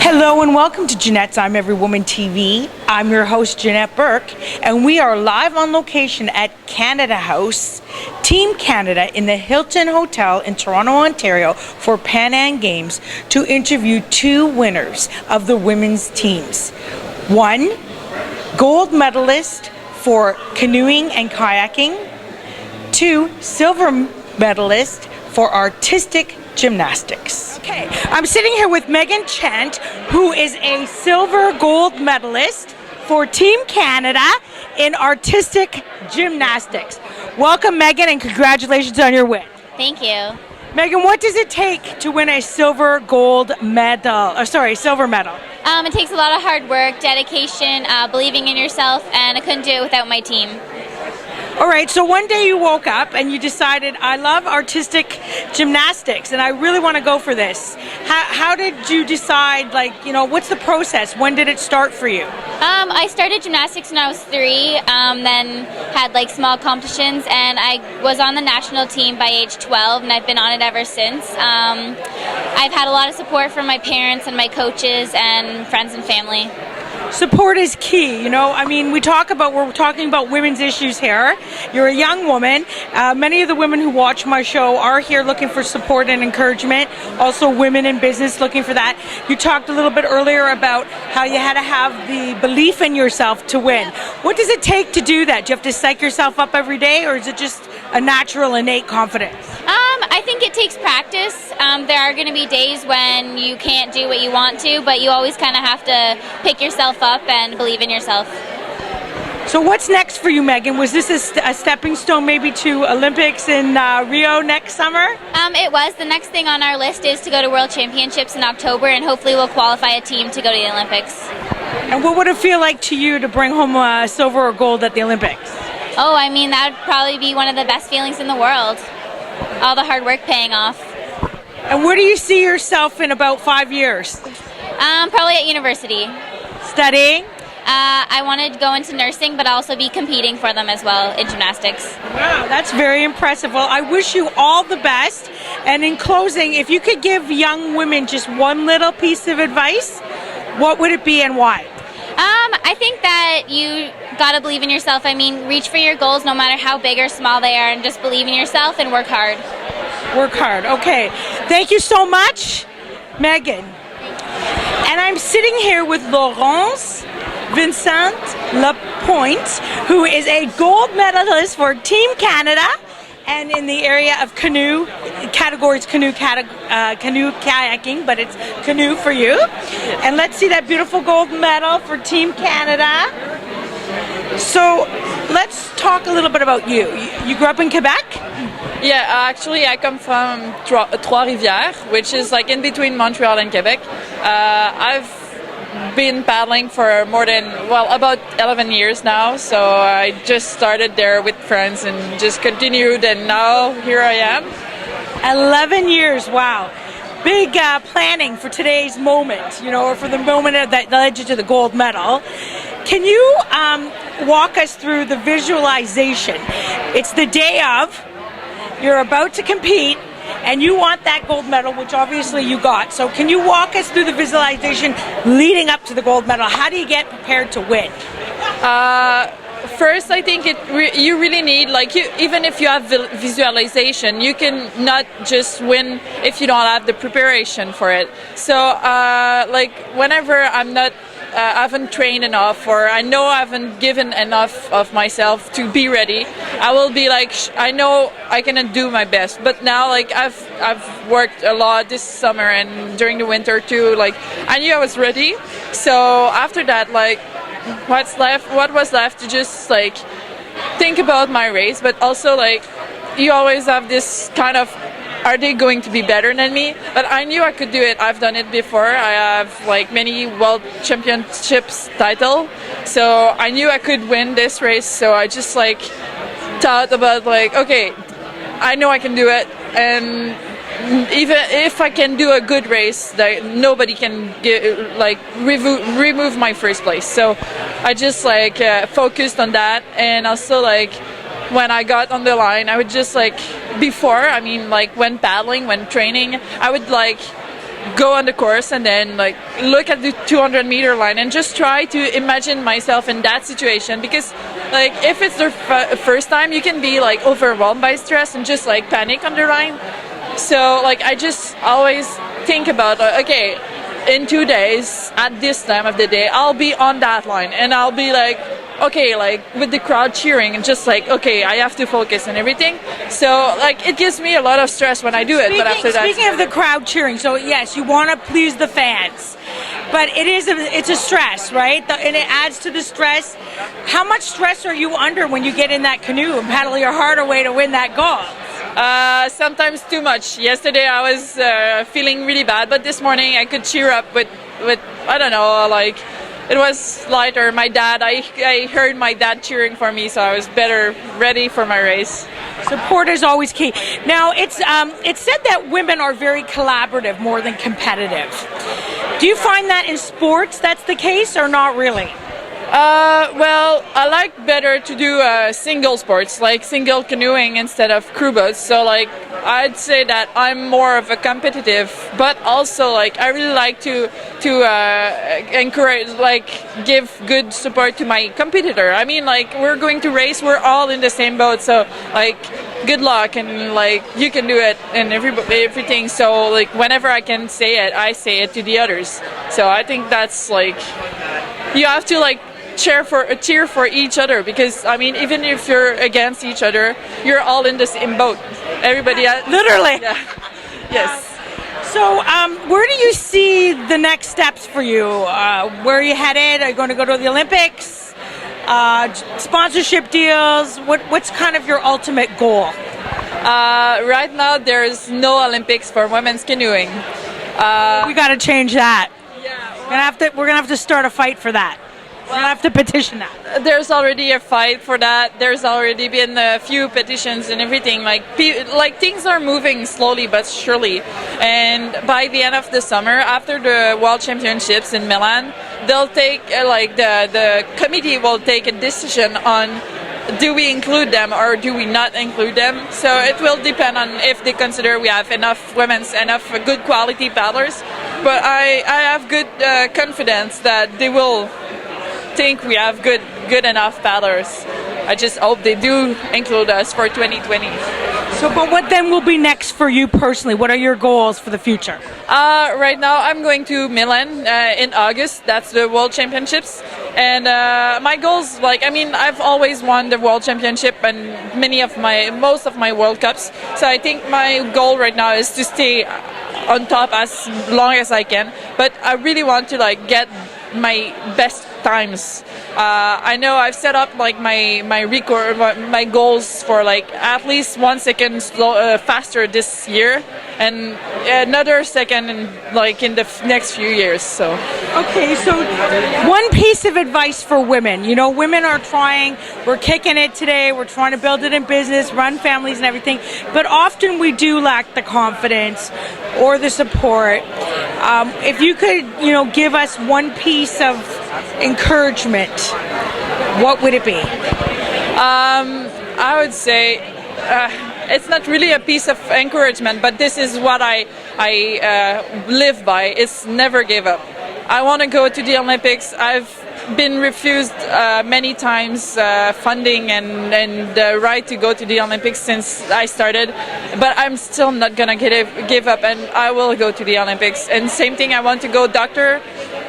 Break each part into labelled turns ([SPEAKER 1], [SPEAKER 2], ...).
[SPEAKER 1] Hello and welcome to Janette's I'm Every Woman TV. I'm your host, Janette Burke, and we are live on location at Canada House, Team Canada in the Hilton Hotel in Toronto, Ontario for Pan Am Games to interview two winners of the women's teams. One, gold medalist for canoeing and kayaking. Two, silver medalist for artistic gymnastics. Okay, I'm sitting here with Maegan Chant, who is a silver gold medalist for Team Canada in artistic gymnastics. Welcome, Maegan, and congratulations on your win.
[SPEAKER 2] Thank you.
[SPEAKER 1] Maegan, what does it take to win a silver medal?
[SPEAKER 2] It takes a lot of hard work, dedication, believing in yourself, and I couldn't do it without my team.
[SPEAKER 1] All right, so one day you woke up and you decided, I love artistic gymnastics and I really want to go for this. How did you decide, what's the process? When did it start for you?
[SPEAKER 2] I started gymnastics when I was 3, then had small competitions, and I was on the national team by age 12, and I've been on it ever since. I've had a lot of support from my parents and my coaches and friends and family.
[SPEAKER 1] Support is key, we're talking about women's issues here. You're a young woman. Many of the women who watch my show are here looking for support and encouragement. Also women in business looking for that. You talked a little bit earlier about how you had to have the belief in yourself to win. What does it take to do that? Do you have to psych yourself up every day, or is it just a natural, innate confidence?
[SPEAKER 2] I think it takes practice. There are going to be days when you can't do what you want to, but you always kind of have to pick yourself up and believe in yourself.
[SPEAKER 1] So what's next for you, Maegan? Was this a stepping stone maybe to Olympics in Rio next summer?
[SPEAKER 2] It was. The next thing on our list is to go to World Championships in October, and hopefully we'll qualify a team to go to the Olympics.
[SPEAKER 1] And what would it feel like to you to bring home silver or gold at the Olympics?
[SPEAKER 2] That would probably be one of the best feelings in the world. All the hard work paying off.
[SPEAKER 1] And where do you see yourself in about 5 years?
[SPEAKER 2] Probably at university.
[SPEAKER 1] Studying?
[SPEAKER 2] I wanted to go into nursing, but also be competing for them as well in gymnastics.
[SPEAKER 1] Wow, that's very impressive. Well, I wish you all the best. And in closing, if you could give young women just one little piece of advice, what would it be and why?
[SPEAKER 2] I think that you gotta believe in yourself. Reach for your goals no matter how big or small they are, and just believe in yourself and work hard.
[SPEAKER 1] Work hard, okay. Thank you so much, Maegan. And I'm sitting here with Laurence Vincent Lapointe, who is a gold medalist for Team Canada and in the area of canoe kayaking, but it's canoe for you. And let's see that beautiful gold medal for Team Canada. So let's talk a little bit about you. You grew up in Quebec?
[SPEAKER 3] Yeah, actually I come from Trois-Rivières, which is in between Montreal and Quebec. I've been paddling for about 11 years now, so I just started there with friends and just continued, and now here I am.
[SPEAKER 1] 11 years, wow. Big planning for today's moment, or for the moment that led you to the gold medal. Can you walk us through the visualization? It's the day of, you're about to compete, and you want that gold medal, which obviously you got. So can you walk us through the visualization leading up to the gold medal? How do you get prepared to win?
[SPEAKER 3] First, I think you really need, even if you have visualization, you can not just win if you don't have the preparation for it. So, whenever I haven't trained enough, or I know I haven't given enough of myself to be ready, I will be I know I cannot do my best. But now, I've worked a lot this summer and during the winter too. I knew I was ready. So after that, what was left to just think about my race, but also you always have this kind of, are they going to be better than me? But I knew I could do it. I've done it before. I have many world championships title, so I knew I could win this race. So I just thought about okay, I know I can do it, and even if I can do a good race, nobody can remove my first place. So I just focused on that, and also when I got on the line, I would just before, when paddling, when training, I would go on the course and then like look at the 200-meter line and just try to imagine myself in that situation, because like if it's the first time, you can be like overwhelmed by stress and just like panic on the line. So like I just always think about okay, in 2 days at this time of the day I'll be on that line and I'll be like okay, like with the crowd cheering and just like okay, I have to focus and everything. So like it gives me a lot of stress when I do it. But after that,
[SPEAKER 1] speaking of the crowd cheering, so yes, you want to please the fans, but it's a stress, right? And it adds to the stress. How much stress are you under when you get in that canoe and paddle your heart away to win that goal?
[SPEAKER 3] Sometimes too much. Yesterday I was feeling really bad, but this morning I could cheer up with I don't know, like it was lighter. My dad, I heard my dad cheering for me, so I was better ready for my race.
[SPEAKER 1] Support is always key. Now, it's said that women are very collaborative more than competitive. Do you find that in sports that's the case, or not really?
[SPEAKER 3] Well, I like better to do single sports, like single canoeing instead of crew boats. So like I'd say that I'm more of a competitive, but also like I really like to encourage, like give good support to my competitor. I mean, like we're going to race, we're all in the same boat, so like good luck and like you can do it and everything. So like whenever I can say it, I say it to the others. So I think that's like you have to like cheer for each other, because I mean even if you're against each other, you're all in the same boat. Everybody
[SPEAKER 1] literally.
[SPEAKER 3] Yeah. Yes.
[SPEAKER 1] So where do you see the next steps for you? Where are you headed? Are you going to go to the Olympics? Sponsorship deals? What's kind of your ultimate goal?
[SPEAKER 3] Right now there's no Olympics for women's canoeing.
[SPEAKER 1] We got to change that.
[SPEAKER 3] Yeah.
[SPEAKER 1] We're gonna have to start a fight for that. We're gonna have to petition that.
[SPEAKER 3] There's already a fight for that. There's already been a few petitions and everything. Like things are moving slowly but surely. And by the end of the summer, after the World Championships in Milan, they'll take the committee will take a decision on do we include them or do we not include them. So it will depend on if they consider we have enough enough good quality paddlers. But I have good confidence that they will think we have good enough paddlers. I just hope they do include us for 2020.
[SPEAKER 1] So, but what then will be next for you personally? What are your goals for the future?
[SPEAKER 3] Right now I'm going to Milan in August. That's the World Championships. And my goals, like, I mean, I've always won the World Championship and most of my World Cups. So I think my goal right now is to stay on top as long as I can. But I really want to like get my best times. I know I've set up like my record, my goals for like at least 1 second faster this year, and another second in the next few years. So
[SPEAKER 1] okay, so one piece of advice for women. You know, women are trying. We're kicking it today. We're trying to build it in business, run families, and everything. But often we do lack the confidence or the support. If you could, give us one piece of encouragement, what would it be?
[SPEAKER 3] I would say it's not really a piece of encouragement, but this is what I live by. It's never give up. I want to go to the Olympics. I've been refused many times funding and the right to go to the Olympics since I started, but I'm still not gonna give up, and I will go to the Olympics. And same thing, I want to go doctor,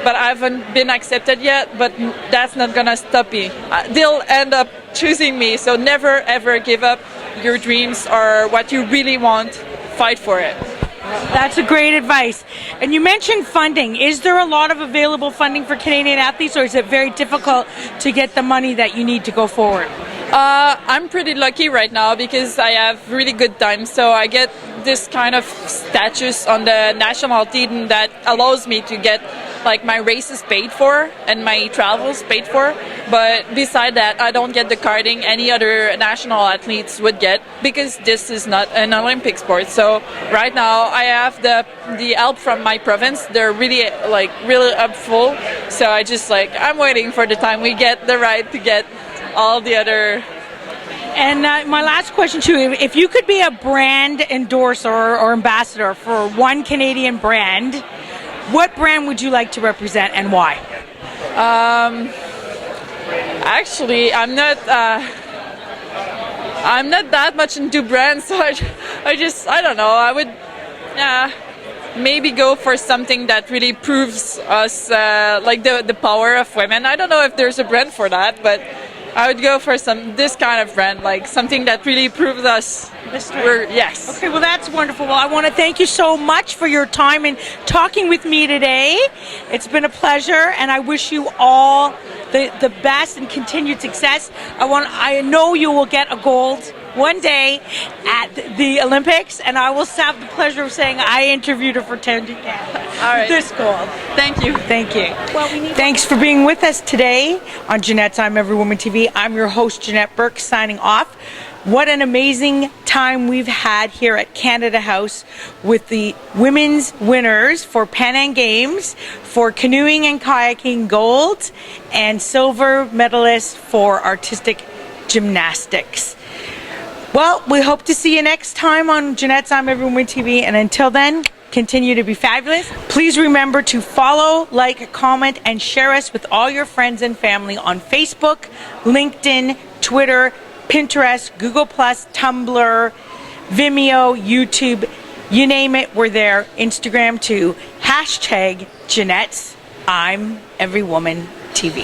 [SPEAKER 3] but I haven't been accepted yet, but that's not gonna stop me. They'll end up choosing me, so never ever give up your dreams or what you really want. Fight for it.
[SPEAKER 1] That's a great advice. And you mentioned funding. Is there a lot of available funding for Canadian athletes, or is it very difficult to get the money that you need to go forward?
[SPEAKER 3] I'm pretty lucky right now because I have really good time. So I get this kind of status on the national team that allows me to get like my races paid for and my travels paid for. But beside that, I don't get the carding any other national athletes would get because this is not an Olympic sport. So right now I have the help from my province. They're really helpful. So I'm waiting for the time we get the right to get all the other.
[SPEAKER 1] And my last question to you, if you could be a brand endorser or ambassador for one Canadian brand, what brand would you like to represent and why?
[SPEAKER 3] Actually, I'm not that much into brands, so I don't know. I would maybe go for something that really proves us like the power of women. I don't know if there's a brand for that, but I would go for this kind of brand, like something that really proves us. Yes.
[SPEAKER 1] Okay, well that's wonderful. Well, I want to thank you so much for your time and talking with me today. It's been a pleasure, and I wish you all the best and continued success. I know you will get a gold one day at the Olympics, and I will have the pleasure of saying I interviewed her for Team Canada.
[SPEAKER 3] All right.
[SPEAKER 1] This gold.
[SPEAKER 3] Thank you.
[SPEAKER 1] Thank you. Thanks for being with us today on Janette's I'm Every Woman TV. I'm your host, Janette Burke, signing off. What an amazing time we've had here at Canada House with the women's winners for Pan Am Games, for canoeing and kayaking gold, and silver medalists for artistic gymnastics. Well, we hope to see you next time on Janette's I'm Every Woman TV, and until then, continue to be fabulous. Please remember to follow, like, comment, and share us with all your friends and family on Facebook, LinkedIn, Twitter, Pinterest, Google+, Tumblr, Vimeo, YouTube, you name it, we're there. Instagram too. #Janette's I'm Every Woman TV.